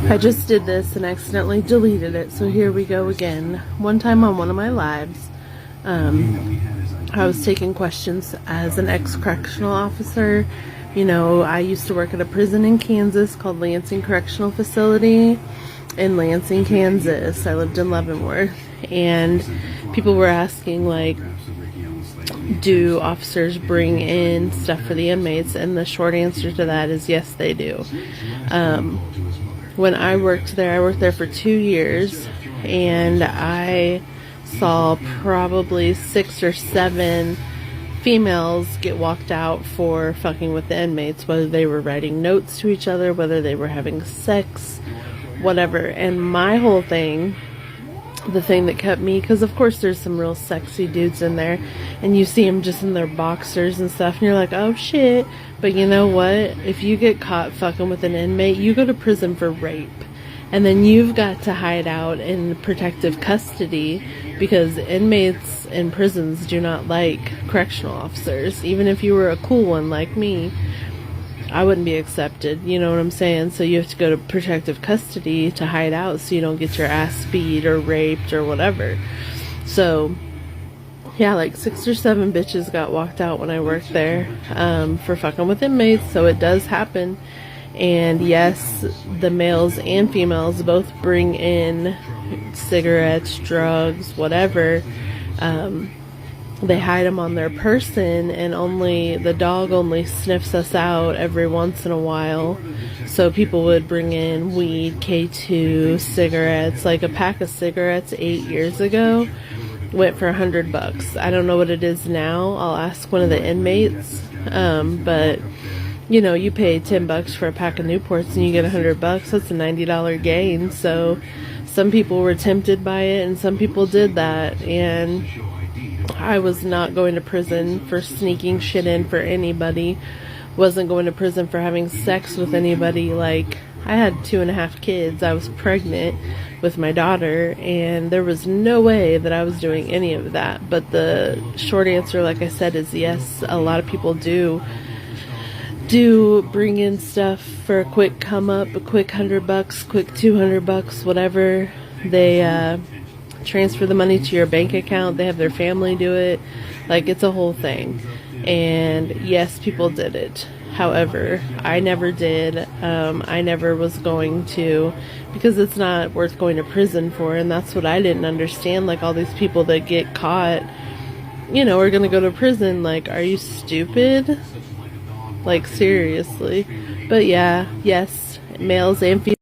I just did this and accidentally deleted it, so here we go again. One time on one of my lives, I was taking questions as an ex-correctional officer. You know, I used to work at a prison in Kansas called Lansing Correctional Facility in Lansing, Kansas. I lived in Leavenworth, and people were asking, like, do officers bring in stuff for the inmates? And the short answer to that is yes, they do. When I worked there for 2 years, and I saw probably 6 or 7 females get walked out for fucking with the inmates, whether they were writing notes to each other, whether they were having sex, whatever. And my whole thing, the thing that kept me, because of course there's some real sexy dudes in there, and you see them just in their boxers and stuff, and you're like, oh shit. But you know what? If you get caught fucking with an inmate, you go to prison for rape. And then you've got to hide out in protective custody, because inmates in prisons do not like correctional officers. Even if you were a cool one like me, I wouldn't be accepted, you know what I'm saying? So you have to go to protective custody to hide out so you don't get your ass beat or raped or whatever. So yeah, like 6 or 7 bitches got walked out when I worked there for fucking with inmates. So it does happen. And yes, the males and females both bring in cigarettes, drugs, whatever. They hide them on their person, and the dog only sniffs us out every once in a while. So people would bring in weed, K2, cigarettes. Like a pack of cigarettes 8 years ago went for $100. I don't know what it is now. I'll ask one of the inmates. But you know, you pay $10 for a pack of Newports and you get $100. That's a $90 gain. So some people were tempted by it, and some people did that. And I was not going to prison for sneaking shit in for anybody. Wasn't going to prison for having sex with anybody. Like, I had 2.5 kids. I was pregnant with my daughter, and there was no way that I was doing any of that. But the short answer, like I said, is yes, a lot of people do bring in stuff for a quick come up, a quick $100, quick $200, whatever. They transfer the money to your bank account. They have their family do it. Like, it's a whole thing. And yes, people did it. However, I never did. I never was going to, because it's not worth going to prison for. And that's what I didn't understand. Like, all these people that get caught, you know, are going to go to prison. Like, are you stupid? Like, seriously. But yeah, yes, males and females